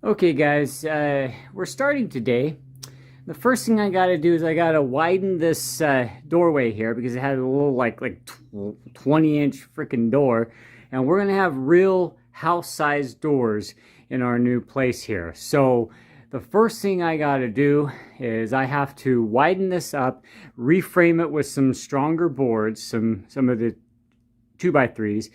Okay guys, we're starting today. The first thing I gotta do is I gotta widen this doorway here because it had a little like 20-inch freaking door, and we're gonna have real house-sized doors in our new place here. So the first thing I gotta do is I have to widen this up, reframe it with some stronger boards, some of the 2x3s.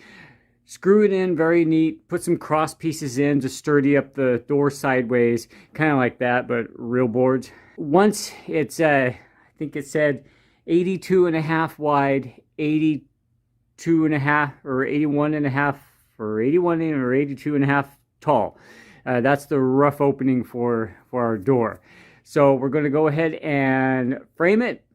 Screw it in very neat, put some cross pieces in to sturdy up the door sideways, kind of like that, but real boards. Once it's, I think it said 82 and a half wide, 82 and a half, or 81 and a half, or 81 or 82 and a half tall. That's the rough opening for our door. So we're going to go ahead and frame it.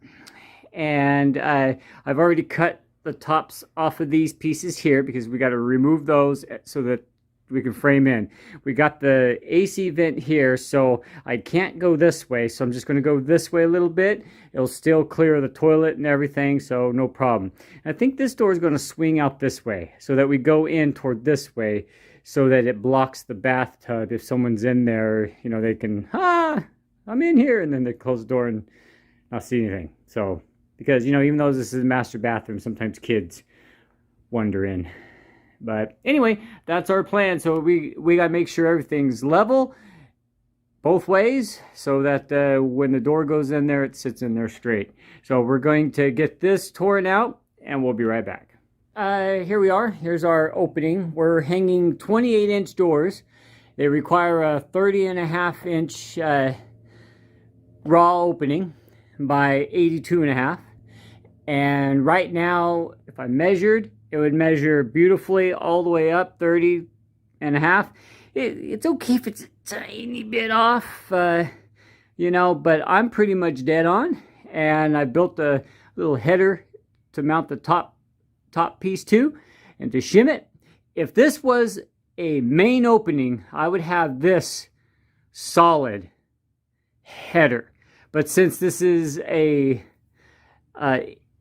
And I've already cut the tops off of these pieces here because we got to remove those so that we can frame in. We got the AC vent here, so I can't go this way, so I'm just going to go this way a little bit. It'll still clear the toilet and everything, so no problem. I think this door is going to swing out this way so that we go in toward this way so that it blocks the bathtub. If someone's in there, you know, they can, I'm in here, and then they close the door and not see anything. So because, you know, even though this is a master bathroom, sometimes kids wander in. But anyway, that's our plan. So we got to make sure everything's level both ways so that when the door goes in there, it sits in there straight. So we're going to get this torn out and we'll be right back. Here we are. Here's our opening. We're hanging 28-inch doors. They require a 30.5-inch raw opening by 82 and a half. And right now, if I measured, it would measure beautifully all the way up 30 and a half. It's okay if it's a tiny bit off, you know, but I'm pretty much dead on. And I built a little header to mount the top piece to and to shim it. If this was a main opening, I would have this solid header. But since this is a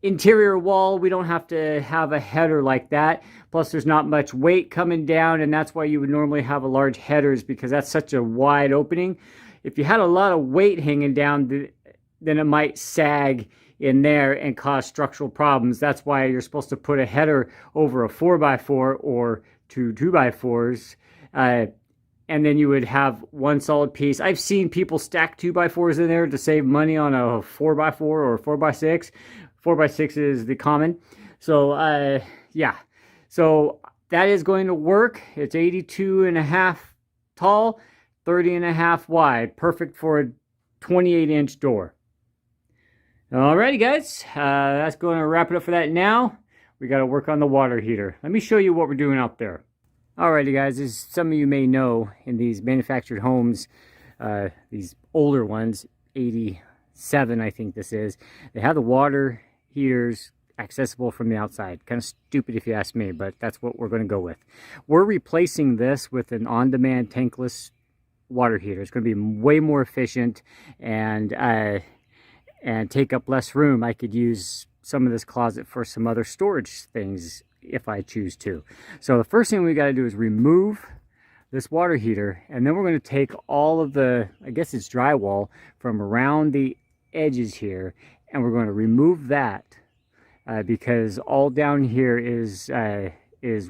interior wall, we don't have to have a header like that. Plus there's not much weight coming down, and that's why you would normally have a large headers, because that's such a wide opening. If you had a lot of weight hanging down, then it might sag in there and cause structural problems. That's why you're supposed to put a header over a 4x4 or two 2x4s, and then you would have one solid piece. I've seen people stack 2x4s in there to save money on a 4x4 or 4x6. 4x6 is the common. So yeah, so that is going to work. It's 82 and a half tall, 30 and a half wide, perfect for a 28-inch door. Alrighty guys, that's going to wrap it up for that. Now we got to work on the water heater. Let me show you what we're doing out there. Alrighty guys, as some of you may know, in these manufactured homes, these older ones, 87 I think this is, they have the water heaters accessible from the outside. Kind of stupid if you ask me, but that's what we're going to go with. We're replacing this with an on-demand tankless water heater. It's going to be way more efficient and take up less room. I could use some of this closet for some other storage things if I choose to. So the first thing we got to do is remove this water heater, and then we're going to take all of the, I guess it's drywall, from around the edges here, and we're going to remove that because all down here is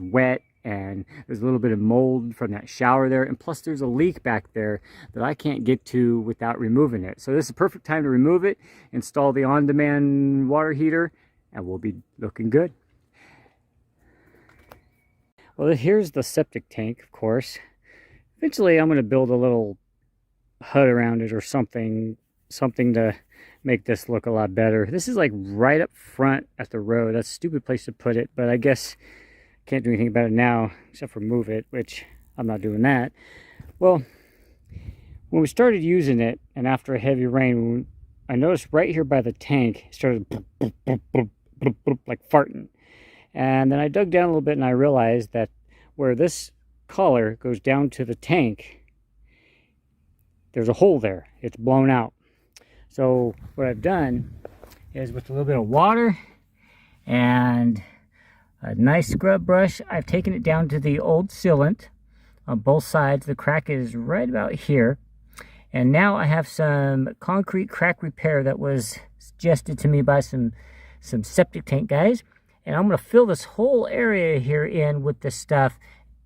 wet, and there's a little bit of mold from that shower there, and plus there's a leak back there that I can't get to without removing it. So this is a perfect time to remove it, install the on-demand water heater, and we'll be looking good. Well, here's the septic tank, of course. Eventually I'm going to build a little hut around it or something to make this look a lot better. This is like right up front at the road. That's a stupid place to put it, but I guess can't do anything about it now except for move it, which I'm not doing that. Well, when we started using it, and after a heavy rain, I noticed right here by the tank, it started like farting. And then I dug down a little bit and I realized that where this collar goes down to the tank, there's a hole there. It's blown out. So what I've done is, with a little bit of water and a nice scrub brush, I've taken it down to the old sealant on both sides. The crack is right about here. And now I have some concrete crack repair that was suggested to me by some septic tank guys. And I'm going to fill this whole area here in with this stuff.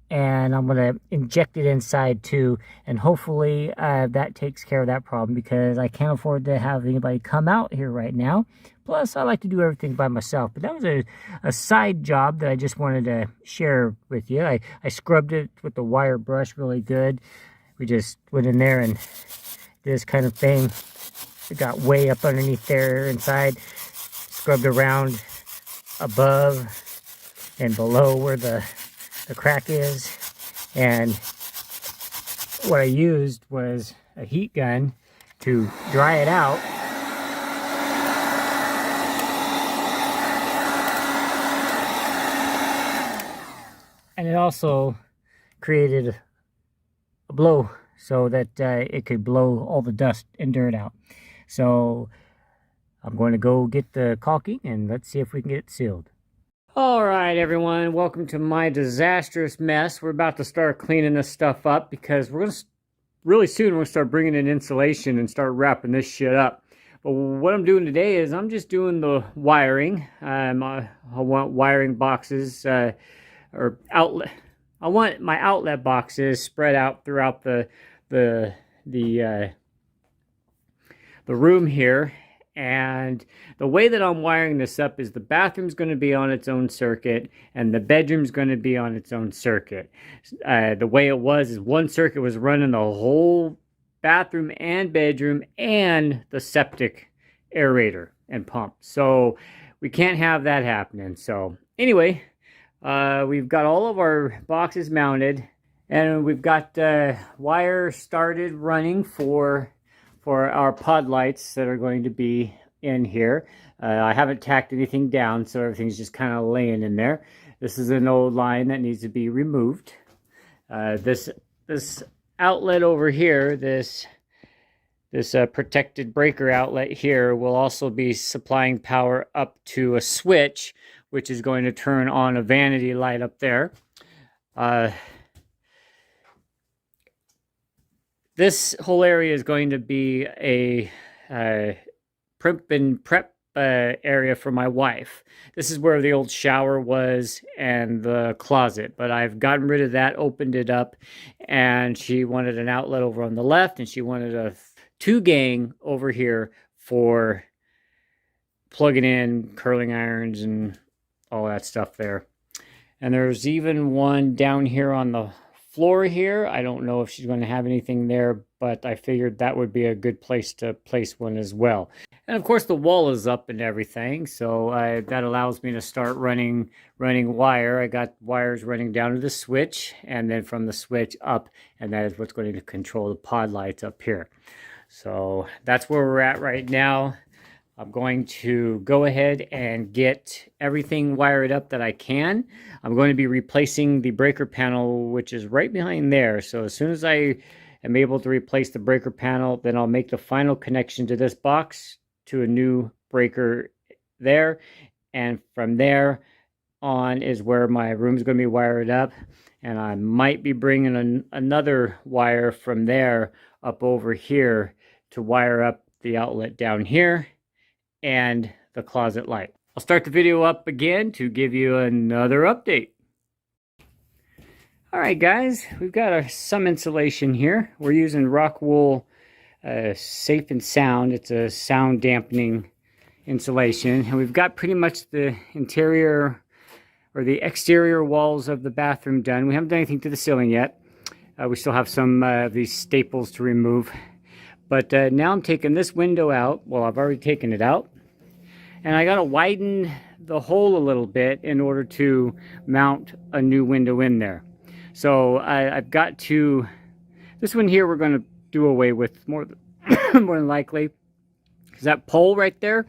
And I'm going to inject it inside too. And hopefully that takes care of that problem, because I can't afford to have anybody come out here right now. Plus, I like to do everything by myself. But that was a side job that I just wanted to share with you. I scrubbed it with the wire brush really good. We just went in there and did this kind of thing. It got way up underneath there inside. Scrubbed around above and below where the crack is. And what I used was a heat gun to dry it out. And it also created a blow so that it could blow all the dust and dirt out. So I'm going to go get the caulking and let's see if we can get it sealed. All right, everyone, welcome to my disastrous mess. We're about to start cleaning this stuff up because we're going to really soon we're going to start bringing in insulation and start wrapping this shit up. But what I'm doing today is I'm just doing the wiring. I want wiring boxes or outlet. I want my outlet boxes spread out throughout the room here. And the way that I'm wiring this up is the bathroom's going to be on its own circuit and the bedroom's going to be on its own circuit. The way it was is one circuit was running the whole bathroom and bedroom and the septic aerator and pump. So we can't have that happening. So anyway, we've got all of our boxes mounted and we've got wire started running for our pod lights that are going to be in here. I haven't tacked anything down, so everything's just kind of laying in there. This is an old line that needs to be removed. This outlet over here, this protected breaker outlet here, will also be supplying power up to a switch, which is going to turn on a vanity light up there. This whole area is going to be a prep area for my wife. This is where the old shower was and the closet, but I've gotten rid of that, opened it up, and she wanted an outlet over on the left, and she wanted a 2-gang over here for plugging in curling irons and all that stuff there. And there's even one down here on the floor here. I don't know if she's going to have anything there, but I figured that would be a good place to place one as well. And of course the wall is up and everything, so that allows me to start running wire. I got wires running down to the switch and then from the switch up, and that is what's going to control the pod lights up here. So that's where we're at right now. I'm going to go ahead and get everything wired up that I can. I'm going to be replacing the breaker panel, which is right behind there. So as soon as I am able to replace the breaker panel, then I'll make the final connection to this box to a new breaker there. And from there on is where my room is going to be wired up. And I might be bringing another wire from there up over here to wire up the outlet down here and the closet light. I'll start the video up again to give you another update. All right, guys, we've got some insulation here. We're using Rockwool Safe and Sound. It's a sound dampening insulation, and we've got pretty much the interior or the exterior walls of the bathroom done. We haven't done anything to the ceiling yet. We still have some of these staples to remove. But now I'm taking this window out. Well, I've already taken it out. And I got to widen the hole a little bit in order to mount a new window in there. So I've got to... This one here we're going to do away with more than likely. Because that pole right there,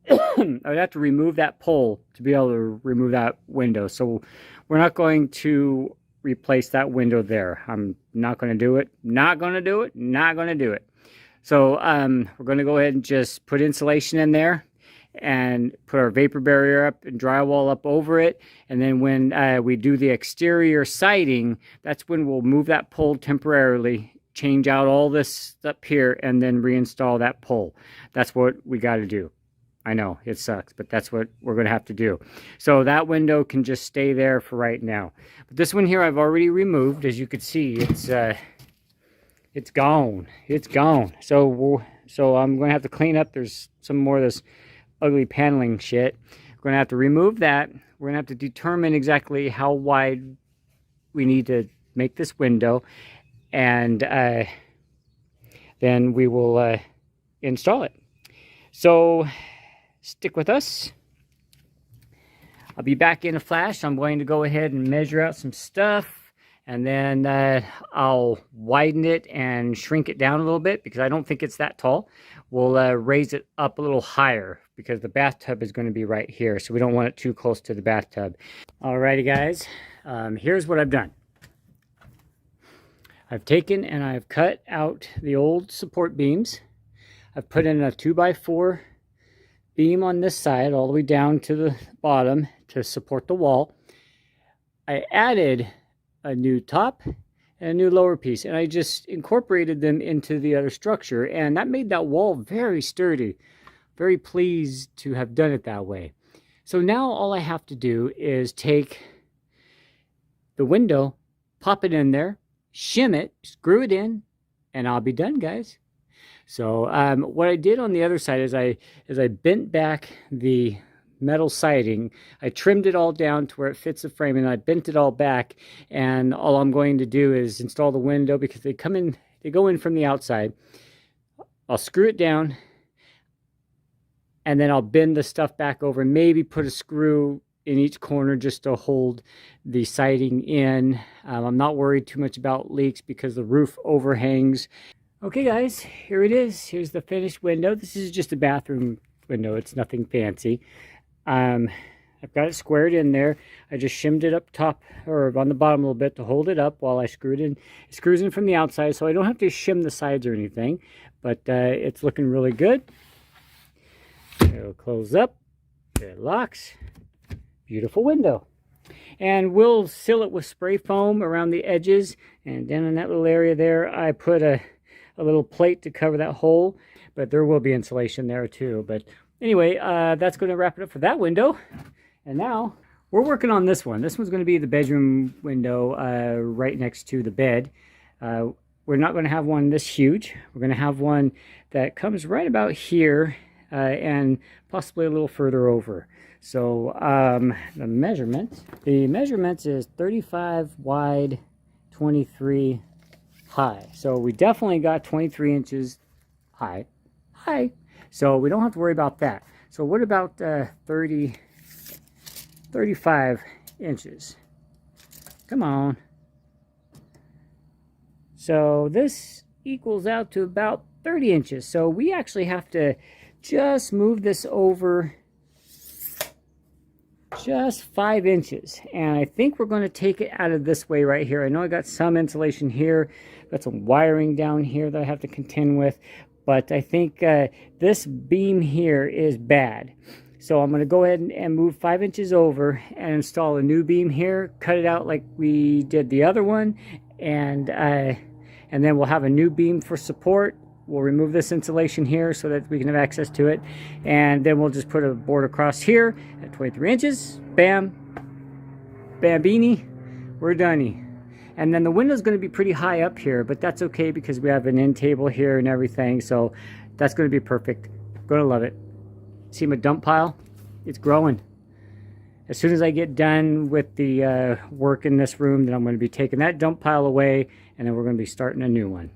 I'd have to remove that pole to be able to remove that window. So we're not going to replace that window there. I'm not going to do it. Not going to do it. Not going to do it. So we're going to go ahead and just put insulation in there. and put our vapor barrier up and drywall up over it. And then when we do the exterior siding, that's when we'll move that pole temporarily, change out all this up here, and then reinstall that pole. That's what we got to do. I know it sucks, but that's what we're going to have to do. So that window can just stay there for right now. But this one here I've already removed. As you can see, it's gone. It's gone. So I'm going to have to clean up. There's some more of this ugly paneling shit. We're going to have to remove that. We're going to have to determine exactly how wide we need to make this window, and then we will install it. So stick with us. I'll be back in a flash. I'm going to go ahead and measure out some stuff, and then I'll widen it and shrink it down a little bit because I don't think it's that tall. We'll raise it up a little higher because the bathtub is going to be right here, so we don't want it too close to the bathtub. Alrighty guys, here's what I've done. I've taken and I've cut out the old support beams. I've put in a 2x4 beam on this side all the way down to the bottom to support the wall. I added a new top and a new lower piece, and I just incorporated them into the other structure, and that made that wall very sturdy. Very pleased to have done it that way. So now all I have to do is take the window, pop it in there, shim it, screw it in, and I'll be done, guys. So what I did on the other side is I bent back the metal siding. I trimmed it all down to where it fits the frame, and I bent it all back. And all I'm going to do is install the window because they go in from the outside. I'll screw it down, and then I'll bend the stuff back over, maybe put a screw in each corner just to hold the siding in. I'm not worried too much about leaks because the roof overhangs. Okay guys, here it is. Here's the finished window. This is just a bathroom window. It's nothing fancy. I've got it squared in there. I just shimmed it up top or on the bottom a little bit to hold it up while I screwed in. It screws in from the outside, so I don't have to shim the sides or anything, but it's looking really good. It'll close up. It locks. Beautiful window. And we'll seal it with spray foam around the edges, and down in that little area there I put a little plate to cover that hole, but there will be insulation there too. But anyway, that's going to wrap it up for that window. And now we're working on this one. This one's going to be the bedroom window right next to the bed. We're not going to have one this huge. We're going to have one that comes right about here and possibly a little further over. So the measurement is 35 wide, 23 high. So we definitely got 23 inches high. So we don't have to worry about that. So what about 35 inches? Come on. So this equals out to about 30 inches. So we actually have to just move this over just 5 inches. And I think we're going to take it out of this way right here. I know I got some insulation here. Got some wiring down here that I have to contend with. But I think this beam here is bad. So I'm going to go ahead and move 5 inches over and install a new beam here. Cut it out like we did the other one. And then we'll have a new beam for support. We'll remove this insulation here so that we can have access to it. And then we'll just put a board across here at 23 inches. Bam. Bambini. We're done. And then the window's going to be pretty high up here, but that's okay because we have an end table here and everything. So that's going to be perfect. Going to love it. See my dump pile? It's growing. As soon as I get done with the work in this room, then I'm going to be taking that dump pile away, and then we're going to be starting a new one.